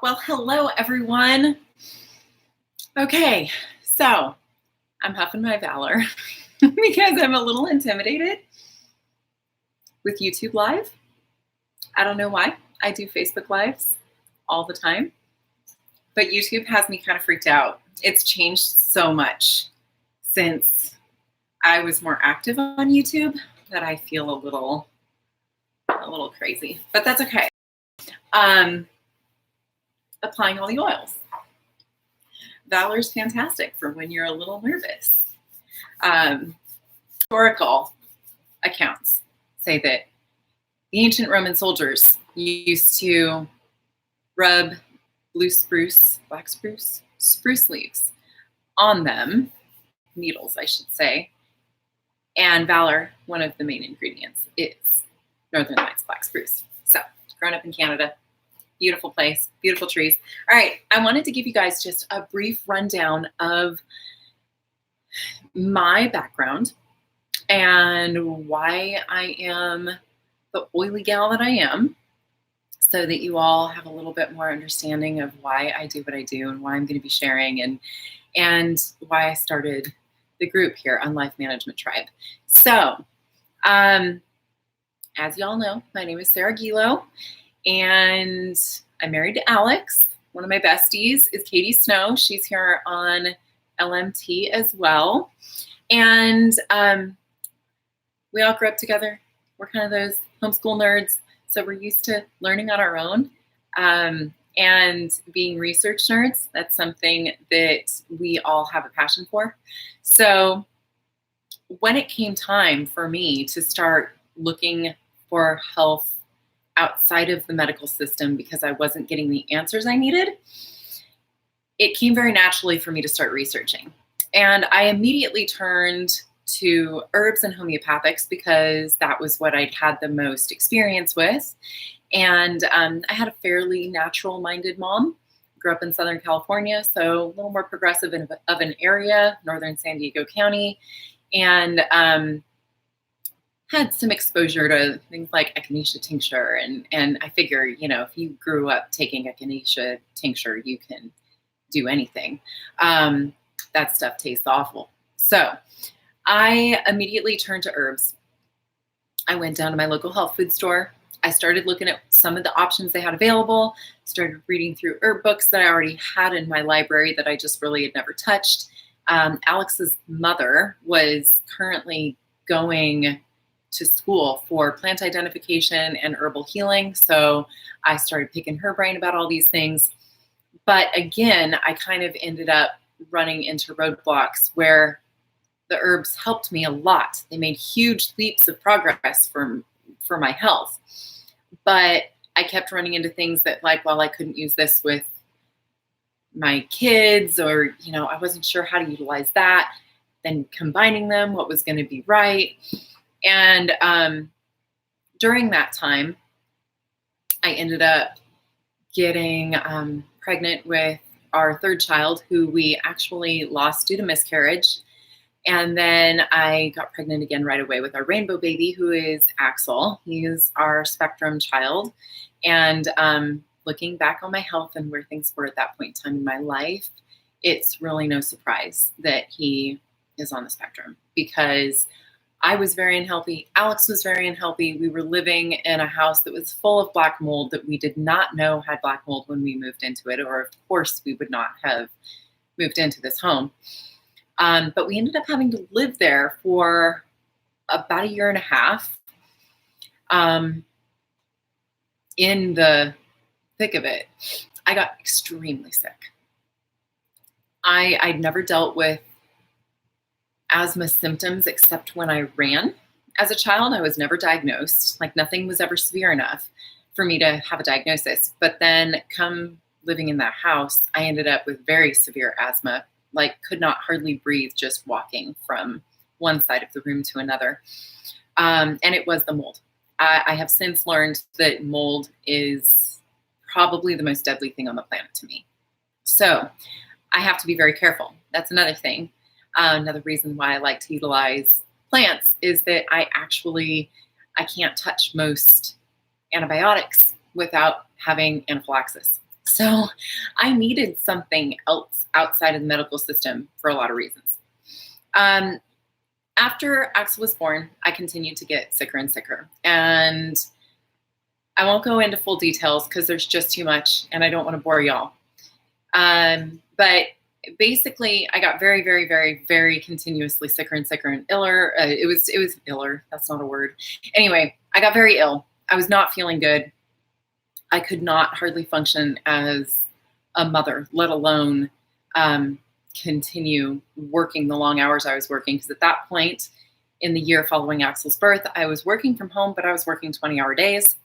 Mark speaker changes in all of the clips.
Speaker 1: Well, hello everyone. Okay, so I'm huffing my valor because I'm a little intimidated with YouTube Live. I don't know why. I do Facebook Lives all the time, but YouTube has me kind of freaked out. It's changed so much since I was more active on YouTube that I feel a little crazy, but that's okay. Applying all the oils. Valor's fantastic for when you're a little nervous. Historical accounts say that the ancient Roman soldiers used to rub black spruce leaves on them, needles, I should say. And Valor, one of the main ingredients, is Northern Lights black spruce. So, grown up in Canada, beautiful place, beautiful trees. All right, I wanted to give you guys just a brief rundown of my background and why I am the oily gal that I am, so that you all have a little bit more understanding of why I do what I do and why I'm going to be sharing and why I started the group here on Life Management Tribe. So, as y'all know, my name is Sarah Gilo, and I'm married to Alex. One of my besties is Katie Snow. She's here on LMT as well. And we all grew up together. We're kind of those homeschool nerds, so we're used to learning on our own and being research nerds. That's something that we all have a passion for. So when it came time for me to start looking for health outside of the medical system because I wasn't getting the answers I needed, it came very naturally for me to start researching. And I immediately turned to herbs and homeopathics because that was what I'd had the most experience with. And I had a fairly natural-minded mom. Grew up in Southern California, so a little more progressive of an area, northern San Diego County, and had some exposure to things like echinacea tincture. And I figure, if you grew up taking echinacea tincture, you can do anything. That stuff tastes awful. So I immediately turned to herbs. I went down to my local health food store. I started looking at some of the options they had available, started reading through herb books that I already had in my library that I just really had never touched. Alex's mother was currently going to school for plant identification and herbal healing, so I started picking her brain about all these things. But again, I kind of ended up running into roadblocks where the herbs helped me a lot. They made huge leaps of progress for my health. But I kept running into things that, like, well, I couldn't use this with my kids, or, I wasn't sure how to utilize that. Then combining them, what was going to be right. And during that time, I ended up getting pregnant with our third child, who we actually lost due to miscarriage. And then I got pregnant again right away with our rainbow baby, who is Axel. He's our spectrum child. And looking back on my health and where things were at that point in time in my life, it's really no surprise that he is on the spectrum, because I was very unhealthy. Alex was very unhealthy. We were living in a house that was full of black mold that we did not know had black mold when we moved into it, or of course we would not have moved into this home. But we ended up having to live there for about a year and a half. In the thick of it, I got extremely sick. I'd never dealt with asthma symptoms except when I ran as a child. I was never diagnosed. Like, nothing was ever severe enough for me to have a diagnosis. But then come living in that house, I ended up with very severe asthma, like could not hardly breathe just walking from one side of the room to another. And it was the mold. I have since learned that mold is probably the most deadly thing on the planet to me. So I have to be very careful. That's another thing. Another reason why I like to utilize plants is that I can't touch most antibiotics without having anaphylaxis. So I needed something else outside of the medical system for a lot of reasons. Um, After Axel was born, I continued to get sicker and sicker. And I won't go into full details because there's just too much and I don't want to bore y'all. But basically, I got very, very, very, very continuously sicker and sicker and iller. It was iller. That's not a word. Anyway, I got very ill. I was not feeling good. I could not hardly function as a mother, let alone continue working the long hours I was working. Because at that point in the year following Axel's birth, I was working from home, but I was working 20-hour days.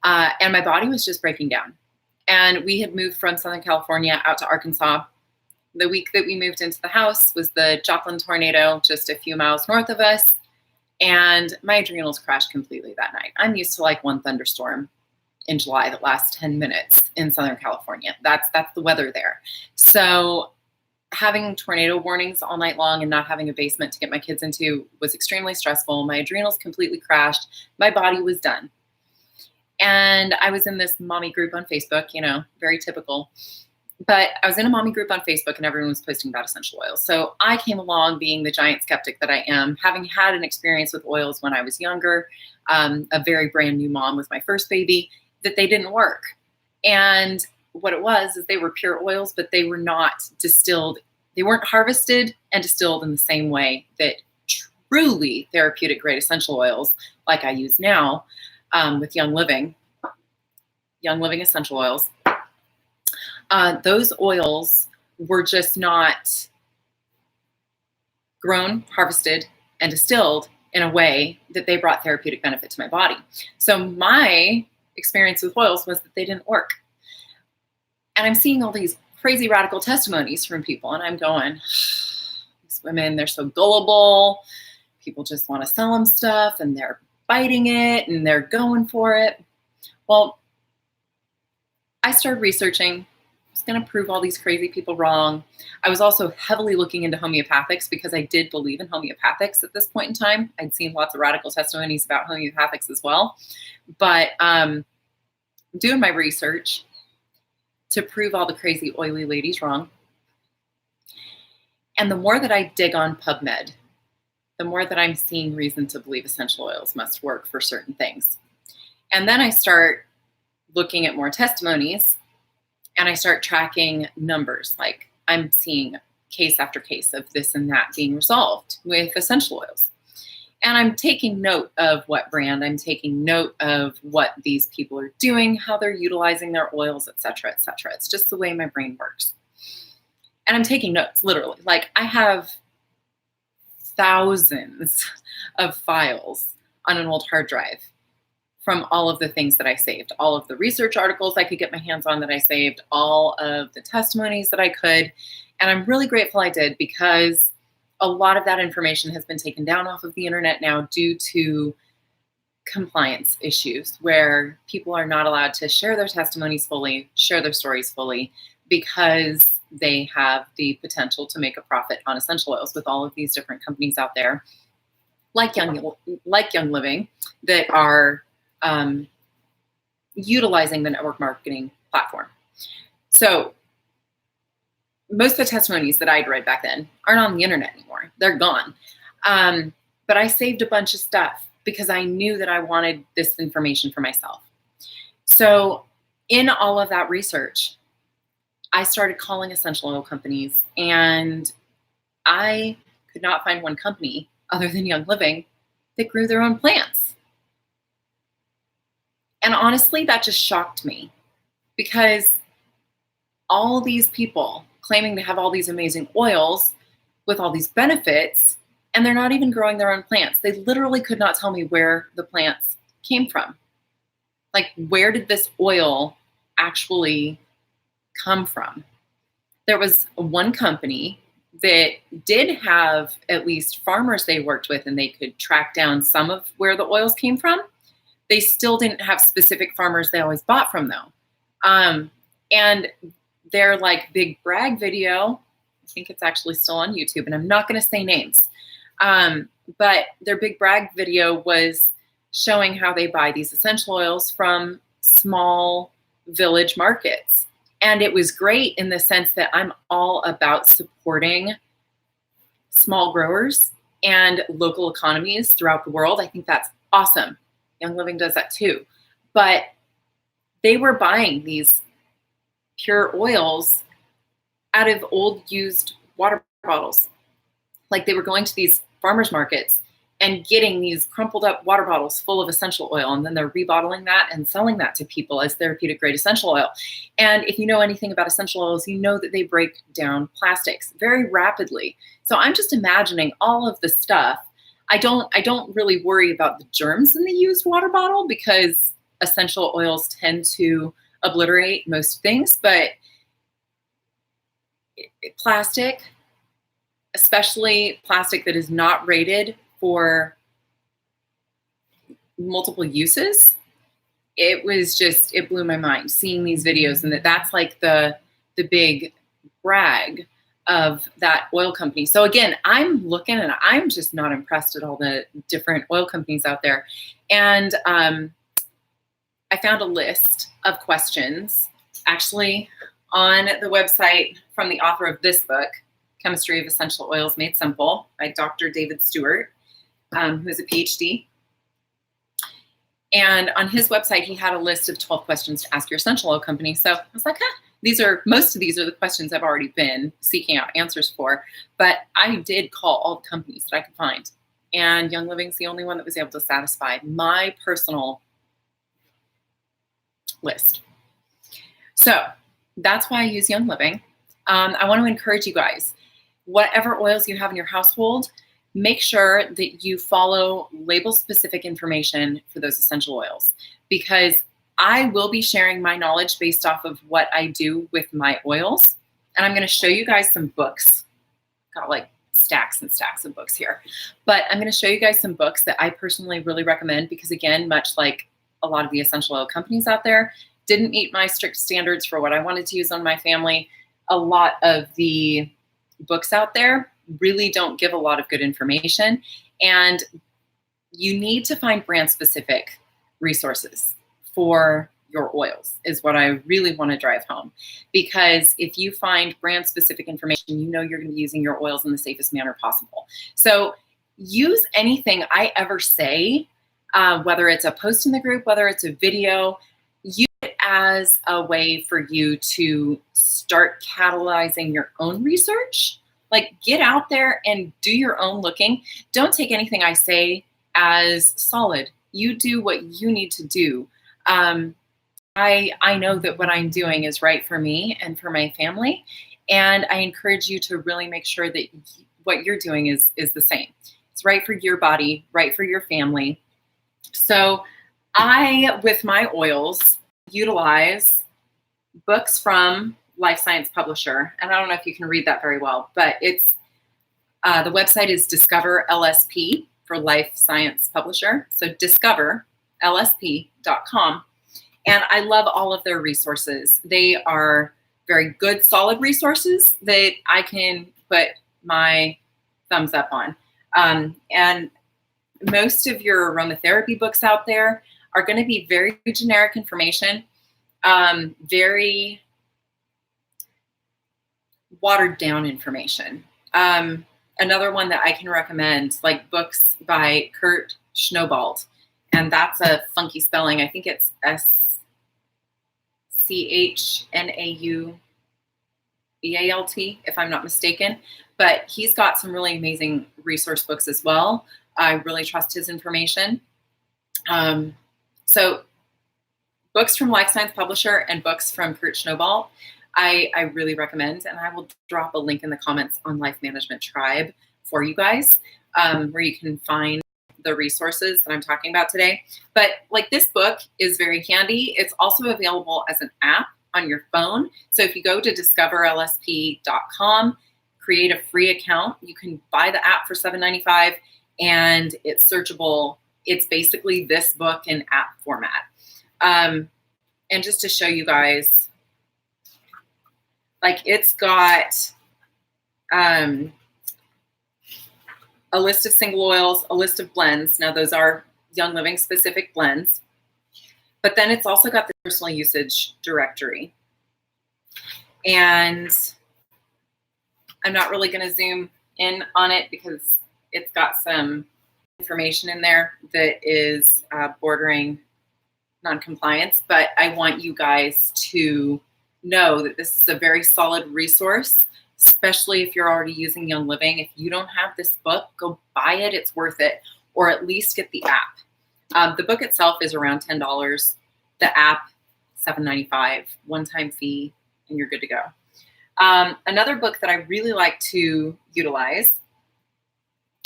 Speaker 1: And my body was just breaking down. And we had moved from Southern California out to Arkansas. The week that we moved into the house was the Joplin tornado, just a few miles north of us. And my adrenals crashed completely that night. I'm used to like one thunderstorm in July that lasts 10 minutes in Southern California. That's the weather there. So having tornado warnings all night long and not having a basement to get my kids into was extremely stressful. My adrenals completely crashed. My body was done. And I was in this mommy group on Facebook, very typical. But I was in a mommy group on Facebook and everyone was posting about essential oils. So I came along being the giant skeptic that I am, having had an experience with oils when I was younger, a very brand new mom with my first baby, that they didn't work. And what it was is they were pure oils, but they were not distilled. They weren't harvested and distilled in the same way that truly therapeutic grade essential oils, like I use now with Young Living essential oils. Those oils were just not grown, harvested, and distilled in a way that they brought therapeutic benefit to my body. So my experience with oils was that they didn't work. And I'm seeing all these crazy radical testimonies from people, and I'm going, these women, they're so gullible. People just want to sell them stuff, and they're biting it, and they're going for it. Well, I started researching. I was going to prove all these crazy people wrong. I was also heavily looking into homeopathics because I did believe in homeopathics at this point in time. I'd seen lots of radical testimonies about homeopathics as well. But doing my research to prove all the crazy oily ladies wrong. And the more that I dig on PubMed, the more that I'm seeing reason to believe essential oils must work for certain things. And then I start looking at more testimonies and I start tracking numbers. Like I'm seeing case after case of this and that being resolved with essential oils. And I'm taking note of what brand, I'm taking note of what these people are doing, how they're utilizing their oils, et cetera, et cetera. It's just the way my brain works. And I'm taking notes, literally. Like I have thousands of files on an old hard drive from all of the things that I saved, all of the research articles I could get my hands on that I saved, all of the testimonies that I could. And I'm really grateful I did because a lot of that information has been taken down off of the internet now due to compliance issues where people are not allowed to share their testimonies fully, share their stories fully, because they have the potential to make a profit on essential oils with all of these different companies out there, like Young Living, that are utilizing the network marketing platform. So most of the testimonies that I'd read back then aren't on the internet anymore. They're gone. But I saved a bunch of stuff because I knew that I wanted this information for myself. So in all of that research, I started calling essential oil companies, and I could not find one company other than Young Living that grew their own plants. And honestly, that just shocked me because all these people claiming to have all these amazing oils with all these benefits, and they're not even growing their own plants. They literally could not tell me where the plants came from. Like, where did this oil actually come from? There was one company that did have at least farmers they worked with, and they could track down some of where the oils came from. They still didn't have specific farmers they always bought from, though. And their like big brag video, I think it's actually still on YouTube, and I'm not going to say names, but their big brag video was showing how they buy these essential oils from small village markets And it was great in the sense that I'm all about supporting small growers and local economies throughout the world. I think that's awesome. Young Living does that too. But they were buying these pure oils out of old used water bottles. Like they were going to these farmers markets and getting these crumpled up water bottles full of essential oil, and then they're rebottling that and selling that to people as therapeutic grade essential oil. And if you know anything about essential oils, you know that they break down plastics very rapidly. So I'm just imagining all of the stuff. I don't really worry about the germs in the used water bottle because essential oils tend to obliterate most things, but plastic, especially plastic that is not rated for multiple uses, it blew my mind seeing these videos, and that's like the big brag of that oil company. So again, I'm looking and I'm just not impressed at all the different oil companies out there. And I found a list of questions actually on the website from the author of this book, Chemistry of Essential Oils Made Simple, by Dr. David Stewart, who is a PhD. And on his website, he had a list of 12 questions to ask your essential oil company. So I was like, most of these are the questions I've already been seeking out answers for. But I did call all the companies that I could find. And Young Living's the only one that was able to satisfy my personal list. So that's why I use Young Living. I want to encourage you guys, whatever oils you have in your household, make sure that you follow label-specific information for those essential oils, because I will be sharing my knowledge based off of what I do with my oils. And I'm going to show you guys some books. Got like stacks and stacks of books here. But I'm going to show you guys some books that I personally really recommend because, again, much like a lot of the essential oil companies out there, didn't meet my strict standards for what I wanted to use on my family. A lot of the books out there really don't give a lot of good information, and you need to find brand specific resources for your oils is what I really want to drive home, because if you find brand specific information, you know you're going to be using your oils in the safest manner possible. So use anything I ever say, whether it's a post in the group, whether it's a video, use it as a way for you to start catalyzing your own research. Like, get out there and do your own looking. Don't take anything I say as solid. You do what you need to do. I know that what I'm doing is right for me and for my family. And I encourage you to really make sure that what you're doing is the same. It's right for your body, right for your family. So I, with my oils, utilize books from Life Science Publisher. And I don't know if you can read that very well, but it's the website is Discover LSP for Life Science Publisher. So discoverlsp.com. And I love all of their resources. They are very good, solid resources that I can put my thumbs up on. And most of your aromatherapy books out there are going to be very generic information, very watered down information. Another one that I can recommend, like books by Kurt Schnaubalt, and that's a funky spelling. I think it's Schnaubalt, if I'm not mistaken. But he's got some really amazing resource books as well. I really trust his information. So books from Life Science Publisher and books from Kurt Schnaubalt, I really recommend, and I will drop a link in the comments on Life Management Tribe for you guys, where you can find the resources that I'm talking about today. But like, this book is very handy. It's also available as an app on your phone. So if you go to discoverlsp.com, create a free account, you can buy the app for $7.95, and it's searchable. It's basically this book in app format. And just to show you guys, like, it's got a list of single oils, a list of blends. Now, those are Young Living specific blends. But then it's also got the personal usage directory. And I'm not really going to zoom in on it because it's got some information in there that is bordering non-compliance, but I want you guys to know that this is a very solid resource, especially if you're already using Young Living. If you don't have this book, go buy it. It's worth it, or at least get the app. The book itself is around $10. The app, $7.95, one-time fee, and you're good to go. Another book that I really like to utilize,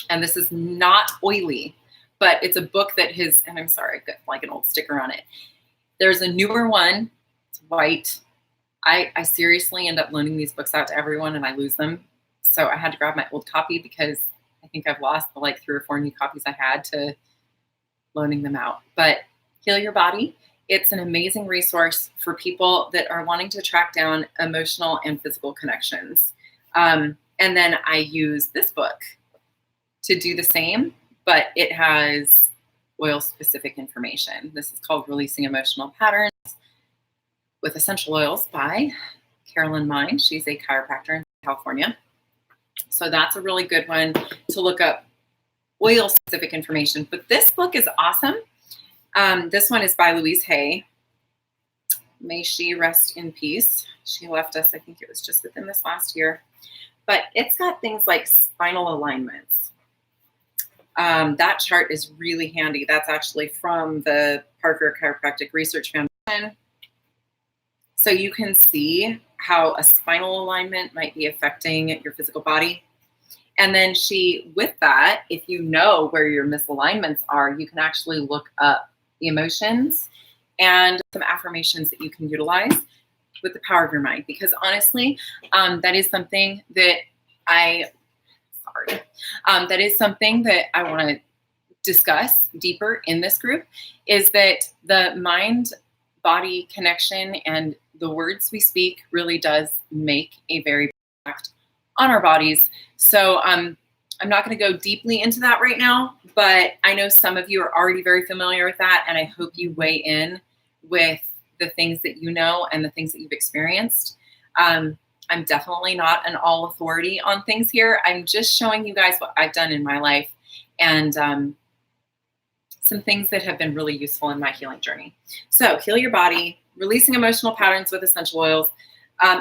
Speaker 1: and this is not oily, but it's a book that has, and I'm sorry, I've got like an old sticker on it. There's a newer one, it's white. I seriously end up loaning these books out to everyone and I lose them. So I had to grab my old copy because I think I've lost the like 3 or 4 new copies I had to loaning them out. But Heal Your Body, it's an amazing resource for people that are wanting to track down emotional and physical connections. And then I use this book to do the same, but it has oil-specific information. This is called Releasing Emotional Patterns with Essential Oils by Carolyn Mine. She's a chiropractor in California. So that's a really good one to look up oil-specific information. But this book is awesome. This one is by Louise Hay. May she rest in peace. She left us, I think it was just within this last year. But it's got things like spinal alignments. That chart is really handy. That's actually from the Parker Chiropractic Research Foundation. So you can see how a spinal alignment might be affecting your physical body. And then with that, if you know where your misalignments are, you can actually look up the emotions and some affirmations that you can utilize with the power of your mind. Because honestly, that is something that I want to discuss deeper in this group, is that the mind-body connection and the words we speak really does make a very big impact on our bodies. So I'm not going to go deeply into that right now, but I know some of you are already very familiar with that, and I hope you weigh in with the things that you know and the things that you've experienced. I'm definitely not an all authority on things here. I'm just showing you guys what I've done in my life and some things that have been really useful in my healing journey. So Heal Your Body, Releasing Emotional Patterns with Essential Oils.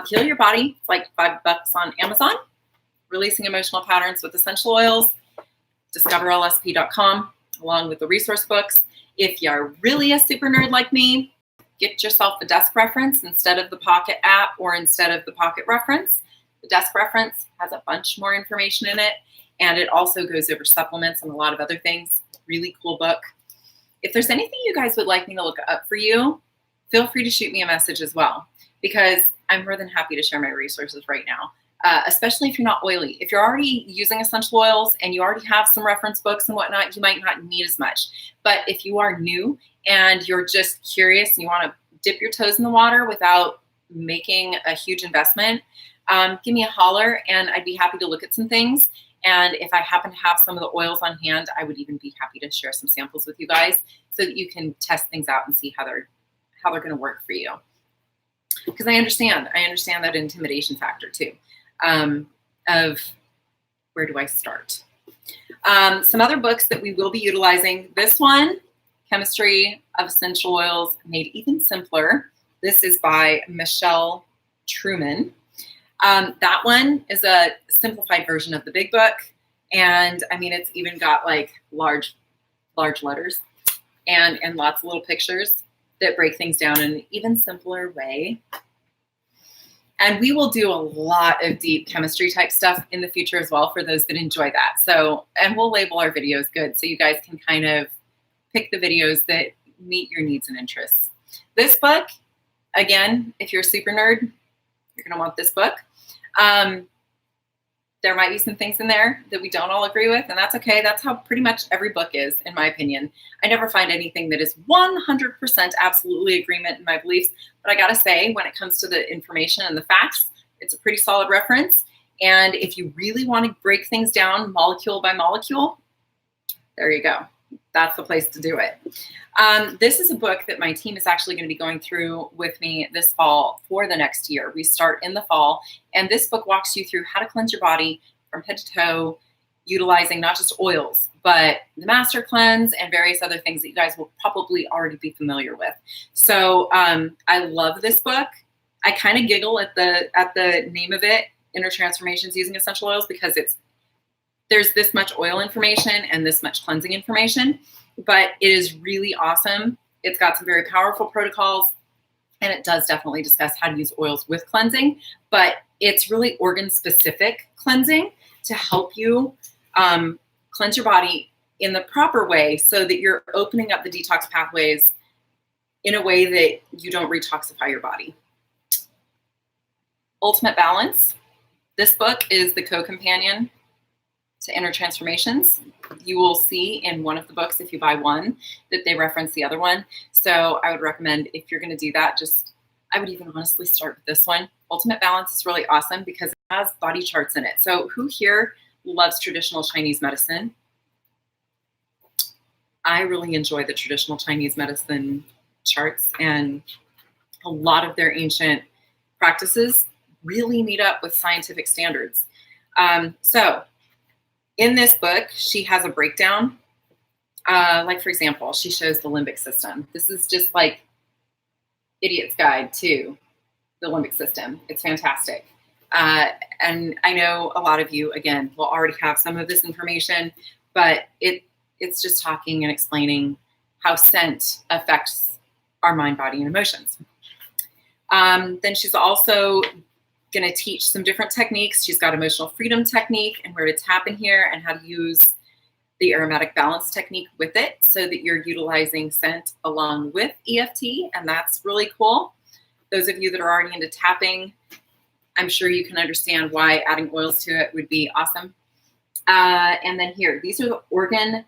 Speaker 1: Heal Your Body, it's like $5 on Amazon. Releasing Emotional Patterns with Essential Oils, discoverlsp.com, along with the resource books. If you're really a super nerd like me, get yourself the desk reference instead of the Pocket app or instead of the Pocket reference. The desk reference has a bunch more information in it, and it also goes over supplements and a lot of other things. Really cool book. If there's anything you guys would like me to look up for you, feel free to shoot me a message as well, because I'm more than happy to share my resources right now, especially if you're not oily. If you're already using essential oils and you already have some reference books and whatnot, you might not need as much. But if you are new and you're just curious and you want to dip your toes in the water without making a huge investment, give me a holler and I'd be happy to look at some things. And if I happen to have some of the oils on hand, I would even be happy to share some samples with you guys so that you can test things out and see how they're going to work for you. Because I understand that intimidation factor too, of where do I start? Some other books that we will be utilizing. This one, Chemistry of Essential Oils Made Even Simpler. This is by Michelle Truman. That one is a simplified version of the big book. And I mean, it's even got like large letters and lots of little pictures that break things down in an even simpler way. And we will do a lot of deep chemistry type stuff in the future as well for those that enjoy that. So, and we'll label our videos good so you guys can kind of pick the videos that meet your needs and interests. This book, again, if you're a super nerd, you're going to want this book. There might be some things in there that we don't all agree with, and that's okay. That's how pretty much every book is, in my opinion. I never find anything that is 100% absolutely agreement in my beliefs, but I gotta say, when it comes to the information and the facts, it's a pretty solid reference. And if you really want to break things down molecule by molecule, there you go. that's the place to do it. This is a book that my team is actually going to be going through with me this fall for the next year. We start in the fall, and this book walks you through how to cleanse your body from head to toe, utilizing not just oils, but the master cleanse and various other things that you guys will probably already be familiar with. So I love this book. I kind of giggle at the name of it, Inner Transformations Using Essential Oils, because there's this much oil information and this much cleansing information, but it is really awesome. It's got some very powerful protocols, and it does definitely discuss how to use oils with cleansing, but it's really organ-specific cleansing to help you cleanse your body in the proper way so that you're opening up the detox pathways in a way that you don't retoxify your body. Ultimate Balance. This book is the co-companion to Inner Transformations. You will see in one of the books, if you buy one, that they reference the other one. So I would recommend, if you're going to do that, I would even honestly start with this one. Ultimate Balance is really awesome because it has body charts in it. So who here loves traditional Chinese medicine? I really enjoy the traditional Chinese medicine charts, and a lot of their ancient practices really meet up with scientific standards. So in this book, she has a breakdown. Like, for example, she shows the limbic system. This is just like Idiot's Guide to the limbic system. It's fantastic. And I know a lot of you, again, will already have some of this information, but it's just talking and explaining how scent affects our mind, body, and emotions. Then she's also going to teach some different techniques. She's got emotional freedom technique and where to tap in here and how to use the aromatic balance technique with it so that you're utilizing scent along with EFT, and that's really cool. Those of you that are already into tapping, I'm sure you can understand why adding oils to it would be awesome. And then here, these are the organ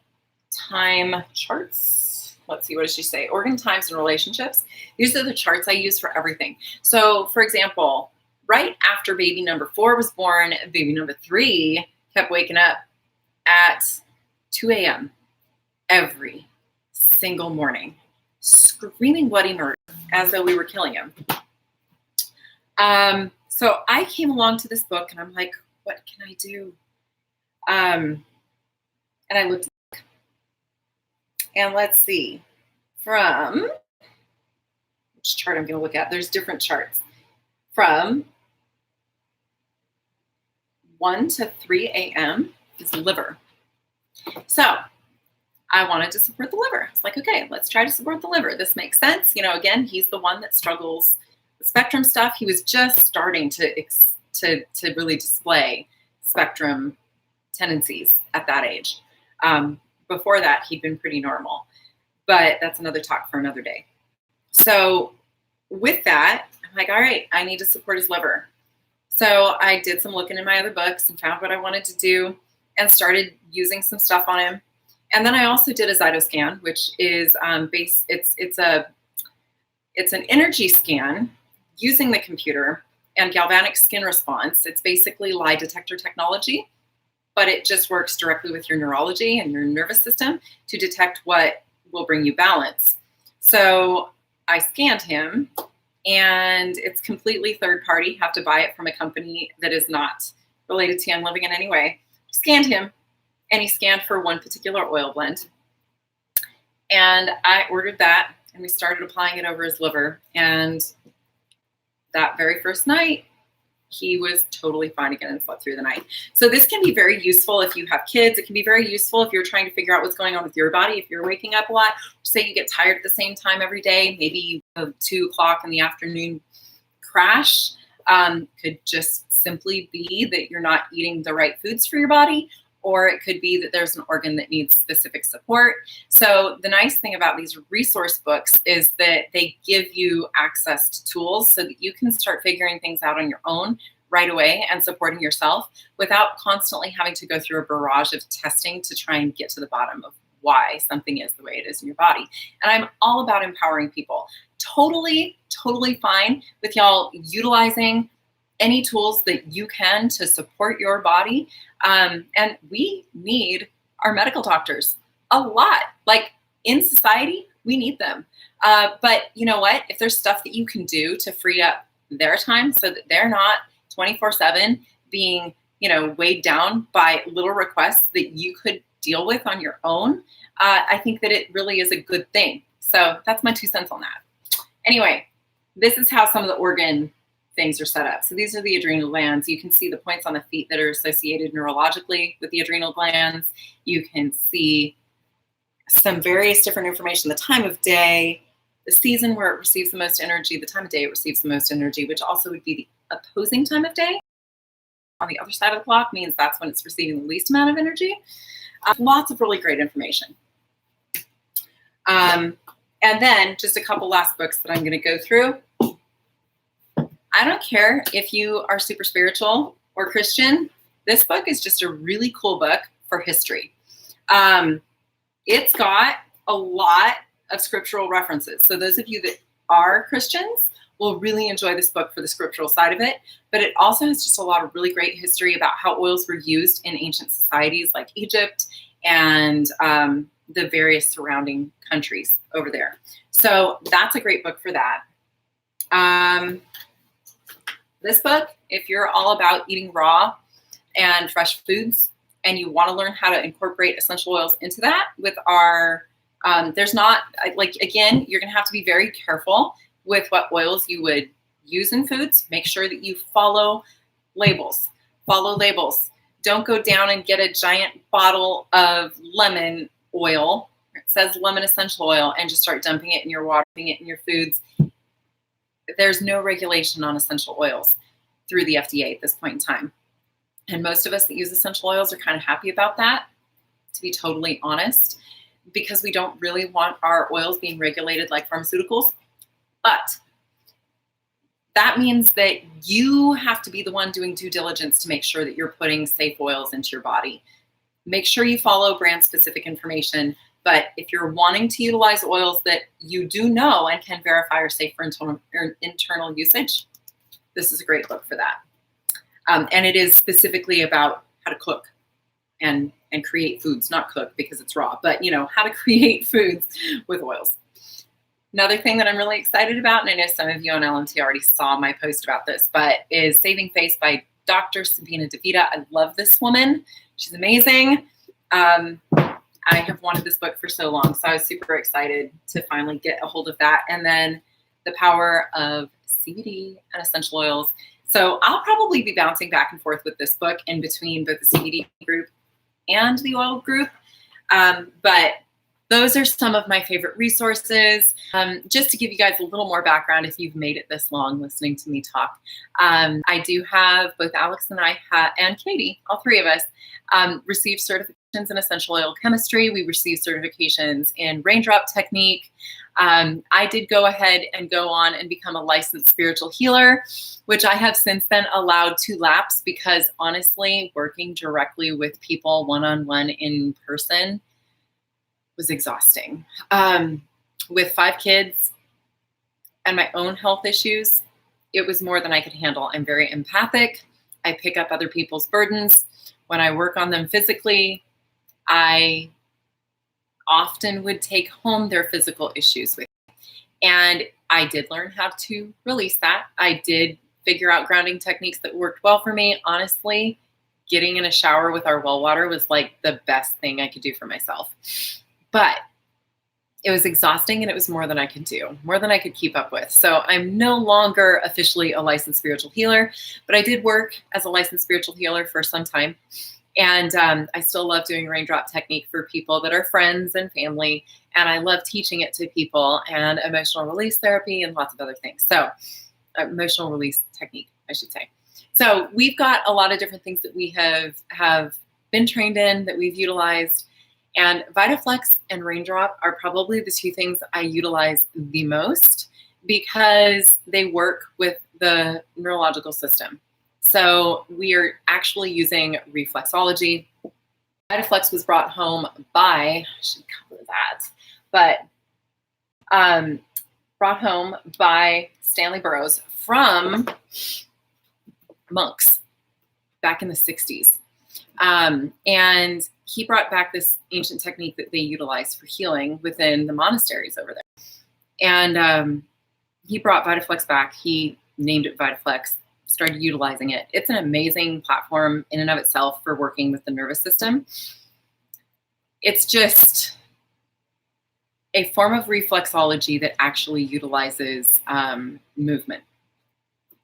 Speaker 1: time charts. Let's see, what does she say? Organ times and relationships. These are the charts I use for everything. So, for example, right after baby number 4 was born, baby number 3 kept waking up at 2 a.m. every single morning, screaming bloody murder as though we were killing him. So I came along to this book and I'm like, what can I do? And I looked, and let's see, from which chart I'm going to look at. There's different charts. From 1 to 3 a.m. is liver. So I wanted to support the liver. It's like, okay, let's try to support the liver. This makes sense. You know, again, he's the one that struggles with spectrum stuff. He was just starting to really display spectrum tendencies at that age. Before that, he'd been pretty normal, but that's another talk for another day. So with that, I'm like, all right, I need to support his liver. So I did some looking in my other books and found what I wanted to do and started using some stuff on him. And then I also did a Zytoscan, which is it's an energy scan using the computer and galvanic skin response. It's basically lie detector technology, but it just works directly with your neurology and your nervous system to detect what will bring you balance. So I scanned him, and it's completely third party. Have to buy it from a company that is not related to Young Living in any way. Scanned him, and he scanned for one particular oil blend. And I ordered that, and we started applying it over his liver. And that very first night, he was totally fine again and slept through the night. So this can be very useful if you have kids. It can be very useful if you're trying to figure out what's going on with your body. If you're waking up a lot, say you get tired at the same time every day, maybe a 2 o'clock in the afternoon crash could just simply be that you're not eating the right foods for your body, or it could be that there's an organ that needs specific support. So the nice thing about these resource books is that they give you access to tools so that you can start figuring things out on your own right away and supporting yourself without constantly having to go through a barrage of testing to try and get to the bottom of why something is the way it is in your body. And I'm all about empowering people. Totally fine with y'all utilizing any tools that you can to support your body. And we need our medical doctors. a lot. Like in society, we need them. But you know what? If there's stuff that you can do to free up their time so that they're not 24/7 being, weighed down by little requests that you could deal with on your own, I think that it really is a good thing. So that's my 2 cents on that. Anyway, this is how some of the organ things are set up. So these are the adrenal glands. You can see the points on the feet that are associated neurologically with the adrenal glands. You can see some various different information, the time of day, the season where it receives the most energy, the time of day it receives the most energy, which also would be the opposing time of day. On the other side of the clock means that's when it's receiving the least amount of energy. Lots of really great information. And then just a couple last books that I'm going to go through. I don't care if you are super spiritual or Christian. This book is just a really cool book for history. It's got a lot of scriptural references. So those of you that are Christians will really enjoy this book for the scriptural side of it. But it also has just a lot of really great history about how oils were used in ancient societies like Egypt and the various surrounding countries over there. So that's a great book for that. This book, if you're all about eating raw and fresh foods and you want to learn how to incorporate essential oils into that with our, there's not, like, again, you're going to have to be very careful with what oils you would use in foods. Make sure that you follow labels. Follow labels. Don't go down and get a giant bottle of lemon oil. It says lemon essential oil and just start dumping it in your water, dumping it in your foods. There's no regulation on essential oils through the FDA at this point in time. And most of us that use essential oils are kind of happy about that, to be totally honest, because we don't really want our oils being regulated like pharmaceuticals. But that means that you have to be the one doing due diligence to make sure that you're putting safe oils into your body. Make sure you follow brand specific information. But if you're wanting to utilize oils that you do know and can verify are safe for internal usage, this is a great book for that. And it is specifically about how to cook and create foods, not cook because it's raw, but how to create foods with oils. Another thing that I'm really excited about, and I know some of you on LMT already saw my post about this, but is Saving Face by Dr. Sabina DeVita. I love this woman. She's amazing. I have wanted this book for so long, so I was super excited to finally get a hold of that. And then The Power of CBD and Essential Oils. So I'll probably be bouncing back and forth with this book in between both the CBD group and the oil group. But those are some of my favorite resources. Just to give you guys a little more background, if you've made it this long listening to me talk, I do have both Alex and I and Katie, all three of us, received certifications in essential oil chemistry. We received certifications in raindrop technique. I did go ahead and go on and become a licensed spiritual healer, which I have since then allowed to lapse because honestly, working directly with people one-on-one in person was exhausting. With 5 kids and my own health issues, it was more than I could handle. I'm very empathic. I pick up other people's burdens. When I work on them physically, I often would take home their physical issues with me. And I did learn how to release that. I did figure out grounding techniques that worked well for me. Honestly, getting in a shower with our well water was like the best thing I could do for myself. But it was exhausting and it was more than I could do, more than I could keep up with. So I'm no longer officially a licensed spiritual healer, but I did work as a licensed spiritual healer for some time. And I still love doing raindrop technique for people that are friends and family. And I love teaching it to people and emotional release therapy and lots of other things. So emotional release technique, I should say. So we've got a lot of different things that we have been trained in, that we've utilized. And VitaFlex and Raindrop are probably the 2 things I utilize the most because they work with the neurological system. So we are actually using reflexology. VitaFlex was brought home by, I should cover that, but brought home by Stanley Burroughs from monks back in the 60s. And he brought back this ancient technique that they utilized for healing within the monasteries over there. And he brought VitaFlex back. He named it VitaFlex, started utilizing it. It's an amazing platform in and of itself for working with the nervous system. It's just a form of reflexology that actually utilizes movement.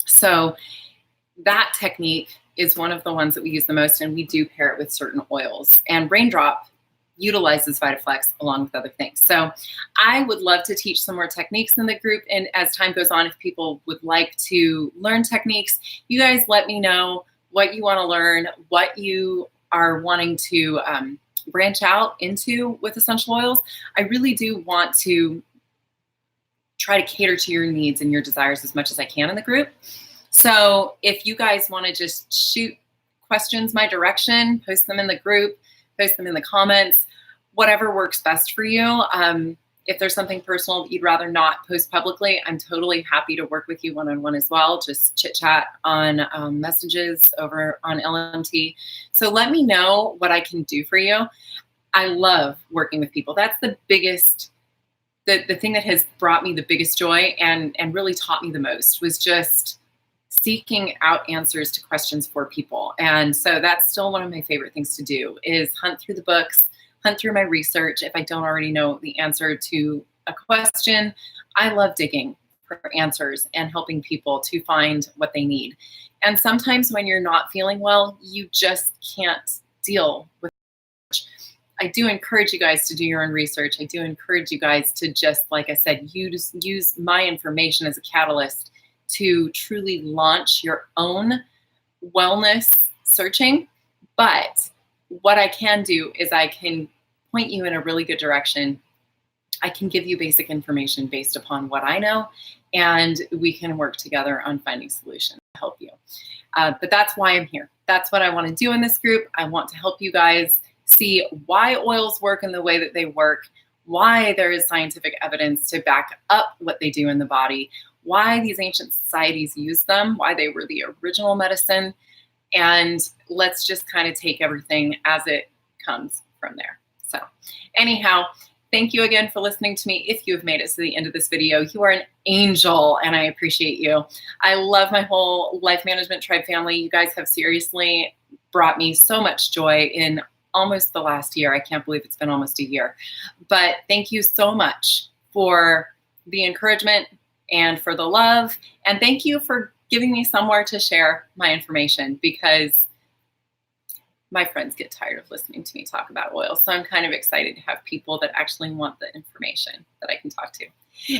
Speaker 1: So that technique is one of the ones that we use the most, and we do pair it with certain oils. And Raindrop utilizes VitaFlex along with other things. So I would love to teach some more techniques in the group. And as time goes on, if people would like to learn techniques, you guys let me know what you want to learn, what you are wanting to branch out into with essential oils. I really do want to try to cater to your needs and your desires as much as I can in the group. So if you guys want to just shoot questions my direction, post them in the group, post them in the comments, whatever works best for you. If there's something personal that you'd rather not post publicly, I'm totally happy to work with you one-on-one as well. Just chit chat on messages over on LMT. So let me know what I can do for you. I love working with people. That's the biggest, the thing that has brought me the biggest joy and really taught me the most was just seeking out answers to questions for people. And so that's still one of my favorite things to do is hunt through the books, hunt through my research. If I don't already know the answer to a question, I love digging for answers and helping people to find what they need. And sometimes when you're not feeling well, you just can't deal with it. I do encourage you guys to do your own research. I do encourage you guys to just, like I said, use my information as a catalyst to truly launch your own wellness searching. But what I can do is I can point you in a really good direction. I can give you basic information based upon what I know, and we can work together on finding solutions to help you. But that's why I'm here. That's what I want to do in this group. I want to help you guys see why oils work in the way that they work, why there is scientific evidence to back up what they do in the body, why these ancient societies use them, why they were the original medicine, and let's just kind of take everything as it comes from there. So anyhow, thank you again for listening to me. If you have made it to the end of this video, you are an angel and I appreciate you. I love my whole Life Management Tribe family. You guys have seriously brought me so much joy in almost the last year. I can't believe it's been almost a year. But thank you so much for the encouragement and for the love. And thank you for giving me somewhere to share my information, because my friends get tired of listening to me talk about oil. So I'm kind of excited to have people that actually want the information that I can talk to.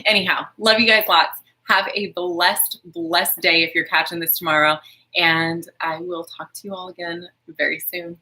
Speaker 1: Anyhow, love you guys lots. Have a blessed, blessed day if you're catching this tomorrow. And I will talk to you all again very soon.